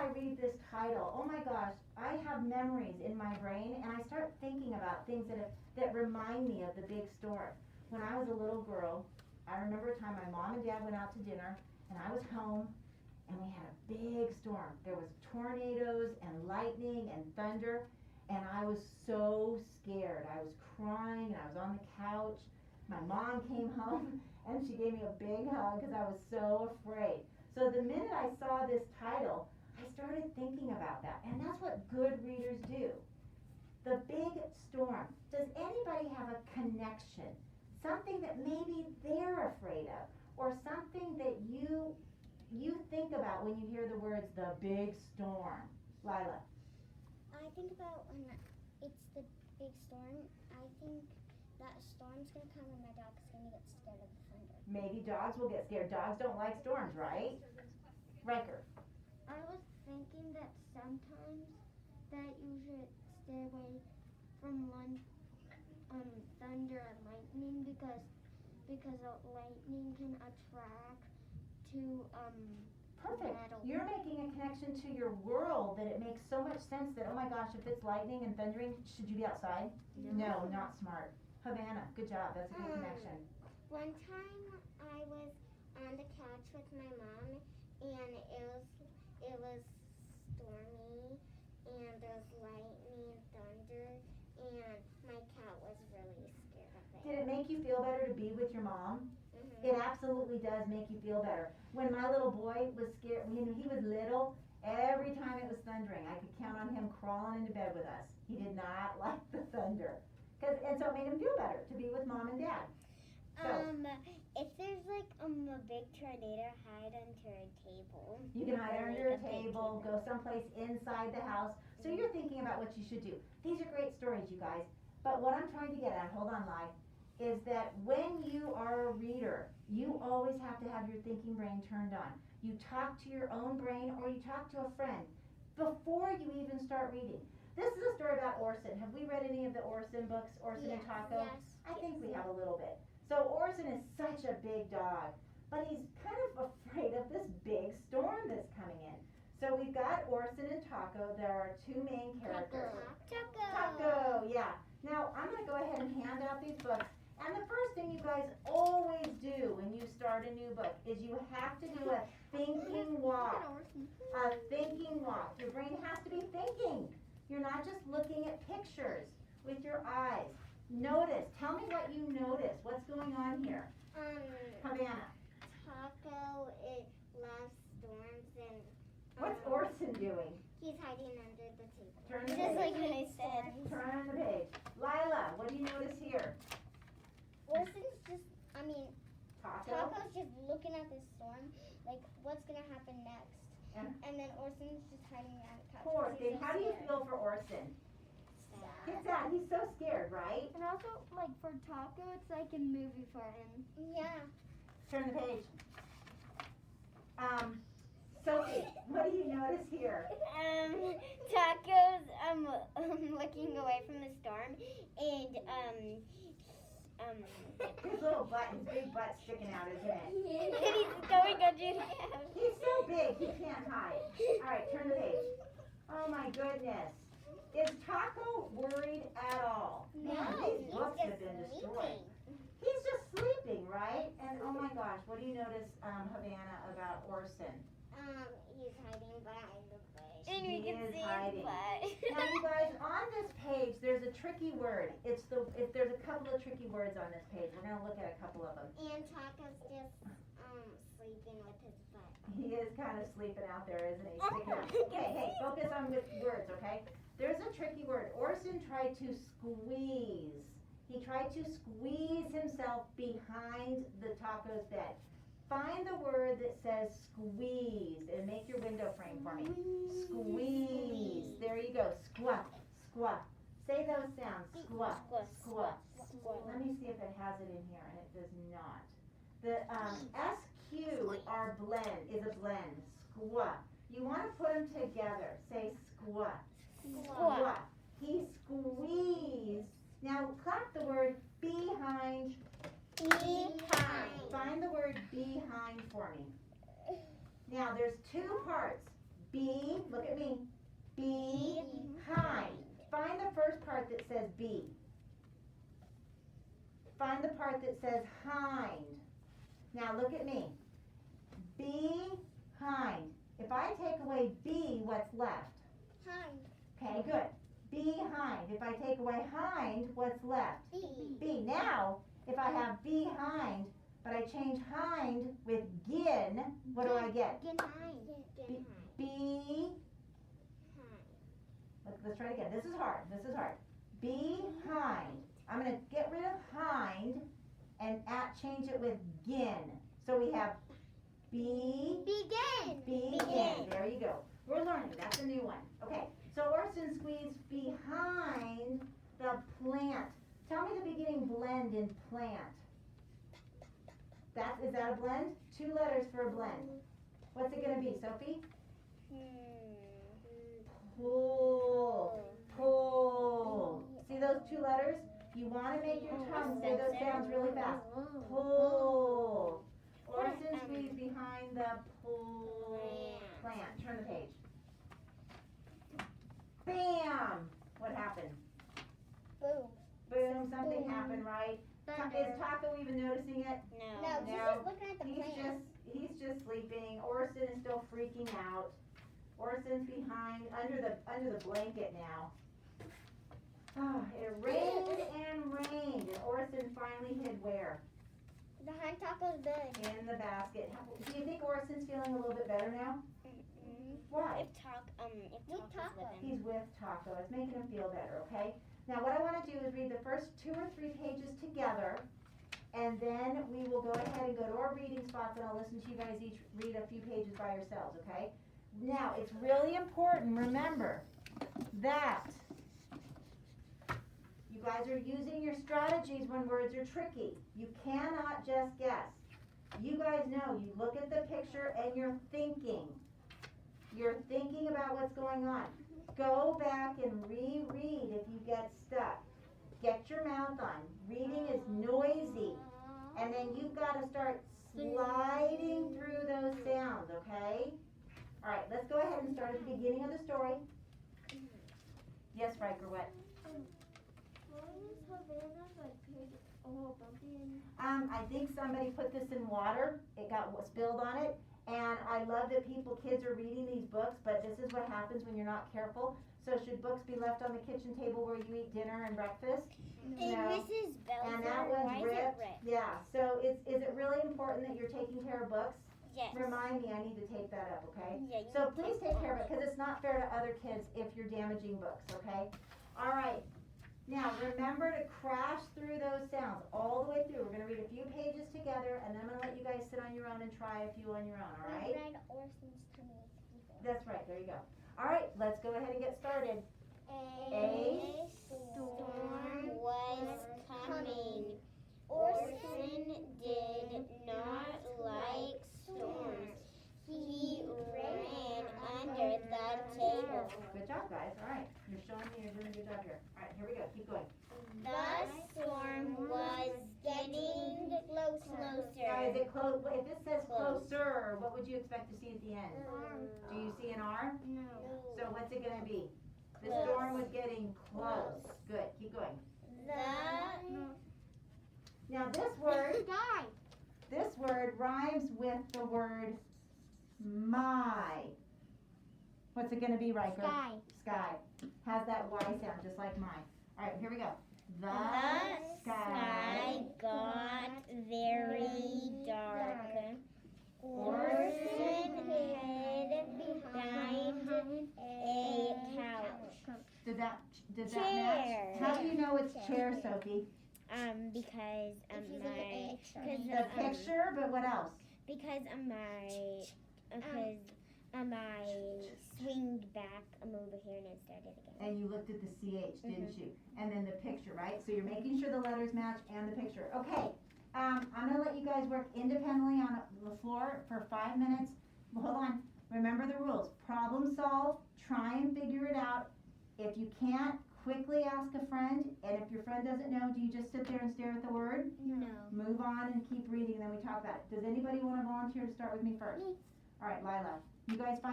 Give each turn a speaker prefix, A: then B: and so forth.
A: I read this title, oh my gosh, I have memories in my brain, and I start thinking about things that remind me of the big storm. When I was a little girl, I remember a time my mom and dad went out to dinner, and I was home, and we had a big storm. There was tornadoes and lightning and thunder, and I was so scared. I was crying, and I was on the couch. My mom came home, and she gave me a big hug because I was so afraid. So the minute I saw this title, I started thinking about that, and that's what good readers do. The big storm. Does anybody have a connection? Something that maybe they're afraid of, or something that you think about when you hear the words the big storm? Lila.
B: I think about when it's the big storm. I think that storm's gonna come and my dog's gonna get scared of the thunder.
A: Maybe dogs will get scared. Dogs don't like storms, right? Riker.
B: I was thinking that sometimes that you should stay away from thunder and lightning because lightning can attract to
A: Perfect.
B: metal.
A: You're making a connection to your world that it makes so much sense that, oh my gosh, if it's lightning and thundering, should you be outside? No, not smart. Havana, good job. That's a good connection.
B: One time I was on the couch with my mom and it was stormy and there was lightning and thunder and my cat was really scared of it.
A: Did it make you feel better to be with your mom?
B: Mm-hmm.
A: It absolutely does make you feel better. When my little boy was scared, he was little, every time it was thundering, I could count on him crawling into bed with us. He did not like the thunder. And so it made him feel better to be with mom and dad. So,
B: if there's like a big tornado, hide under a table.
A: you can hide under a table, go someplace inside the house. So you're thinking about what you should do. These are great stories, you guys. But what I'm trying to get at, hold on, Lai, is that when you are a reader, you always have to have your thinking brain turned on. You talk to your own brain or you talk to a friend before you even start reading. This is a story about Orson. Have we read any of the Orson books, Orson and Taco?
B: Yes.
A: I think we have a little bit. So Orson is such a big dog, but he's kind of afraid of this big storm that's coming in. So we've got Orson and Taco. There are two main characters. Taco, yeah. Now I'm going to go ahead and hand out these books. And the first thing you guys always do when you start a new book is you have to do a thinking walk. A thinking walk. Your brain has to be thinking. You're not just looking at pictures with your eyes. Notice. Tell me what you notice. What's going on here? Havana.
B: Taco, it loves storms and...
A: What's Orson doing?
B: He's hiding under the table.
A: Turn the
B: Just
A: page.
B: like I said.
A: Turn the page. Lila, what do you notice here?
B: Orson's just,
A: Taco.
B: Taco's just looking at this storm, like what's gonna happen next.
A: And
B: And then Orson's just hiding behind the couch.
A: poor
B: 'cause
A: thing.
B: he's so
A: How do you
B: scared.
A: feel for Orson?
B: Sad.
A: Get that. He's so scared, right?
C: And also, like for Taco, it's like a movie for him.
B: Yeah.
A: Turn the page. Sophie, what do you notice here?
B: Taco's looking away from the storm, and
A: His little butt, his big butt sticking out, isn't it?
B: and he's going under the house.
A: He's so big, he can't hide. All right, turn the page. Oh my goodness. Is Taco worried at all?
B: No,
A: Man, these
B: he's
A: books
B: just
A: have been destroyed.
B: sleeping.
A: He's just sleeping, right? And oh my gosh, what do you notice, Havana, about Orson?
B: He's hiding behind the bush.
A: And we can see his
B: his
A: Now
B: butt.
A: you guys, on this page, there's a tricky word. If there's a couple of tricky words on this page. We're gonna look at a couple of them.
B: And Taco's just sleeping with his butt.
A: He is kind of sleeping out there, isn't he? Sticking out. Okay, hey, focus on with words, okay? There's a tricky word. Orson tried to squeeze. He tried to squeeze himself behind the Taco's bed. Find the word that says squeeze and make your window frame for me. Squeeze. There you go. Squat. Squat. Say those sounds. Squat. Squat. Let me see if it has it in here, and it does not. The SQ is a blend. Squat. You want to put them together. Say squat. Squat. He squeezed. Now clap the word behind. Find the word behind for me. Now there's two parts. Be, look at me. Behind. Find the first part that says be. Find the part that says hind. Now look at me. Behind. If I take away be, what's left?
B: Hind.
A: Okay, good. Behind. If I take away hind, what's left?
B: Be.
A: Now, if I have behind, but I change hind with gin, what do I get?
B: Behind.
A: Be. Let's try it again. This is hard. Behind. I'm going to get rid of hind and change it with gin. So we have
B: Begin.
A: begin. There you go. We're learning. That's a new one. Okay. So Orson squeezed behind the plant. Tell me the beginning blend in plant. Is that a blend? 2 letters for a blend. What's it going to be, Sophie? Pull. See those 2 letters? You want to make your tongue say those sounds really fast. Pull. Orson squeezed behind the plant. Turn the page. Bam! What happened?
B: Boom.
A: Boom, something happened, right? Is Taco even noticing it?
B: No, he's just looking at the plant.
A: He's just sleeping. Orson is still freaking out. Orson's behind under the blanket now. It rained and rained, and Orson finally hid where?
B: Behind Taco's bed.
A: In the basket. Do you think Orson's feeling a little bit better now? Why?
D: If Taco is with him.
A: He's with Taco. It's making him feel better, okay? Now what I want to do is read the first 2 or 3 pages together, and then we will go ahead and go to our reading spots, and I'll listen to you guys each read a few pages by yourselves, okay? Now, it's really important, remember, that you guys are using your strategies when words are tricky. You cannot just guess. You guys know, you look at the picture and you're thinking. You're thinking about what's going on. Go back and reread if you get stuck. Get your mouth on. Reading is noisy. And then you've got to start sliding through those sounds, okay? All right, let's go ahead and start at the beginning of the story. Yes, Riker, what? I think somebody put this in water. It got spilled on it. And I love that kids are reading these books, but this is what happens when you're not careful. So should books be left on the kitchen table where you eat dinner and breakfast? No.
D: Mrs. Belzer,
A: And that one's
D: why is
A: ripped.
D: it ripped?
A: Yeah, so is it really important that you're taking care of books?
D: Yes.
A: Remind me, I need to tape that up, okay?
D: Yeah, you
A: So
D: need to
A: please take care of it, because it's not fair to other kids if you're damaging books, okay? All right. Now, remember to crash through those sounds all the way through. We're going to read a few pages together, and then I'm going to let you guys sit on your own and try a few on your own, all right?
B: Read Orson's tummy before.
A: That's right, there you go. All right, let's go ahead and get started.
B: A storm
D: was coming.
B: Orson
D: did not like storms. He ran under the table.
A: Good job, guys. All right, you're showing me you're doing a good job here. All right, here we go. Keep going.
D: The storm was getting
A: Now, is
D: closer.
A: it close? If it says closer, what would you expect to see at the end? Do you see an R?
B: No.
A: So what's it going to be? The
D: Close.
A: storm was getting close. Good. Keep going. Now this word rhymes with the word my. What's it going to be, Riker?
B: Sky.
A: Sky. Has that Y sound just like mine. All right, here we go. The
D: Sky got very dark. Orson hid behind a couch.
A: Did that match?
D: Chair.
A: How do you know it's chair, Sophie?
D: Because
B: If you look at the picture.
A: The picture, but what else?
D: because my swinged back over here and it started again.
A: And you looked at the CH, didn't you? And then the picture, right? So you're making sure the letters match and the picture. Okay, I'm going to let you guys work independently on the floor for 5 minutes. Well, hold on. Remember the rules. Problem solve. Try and figure it out. If you can't, quickly ask a friend. And if your friend doesn't know, do you just sit there and stare at the word?
D: No.
A: Move on and keep reading, and then we talk about it. Does anybody want to volunteer to start with me first?
B: Me.
A: All right, Lila. You guys find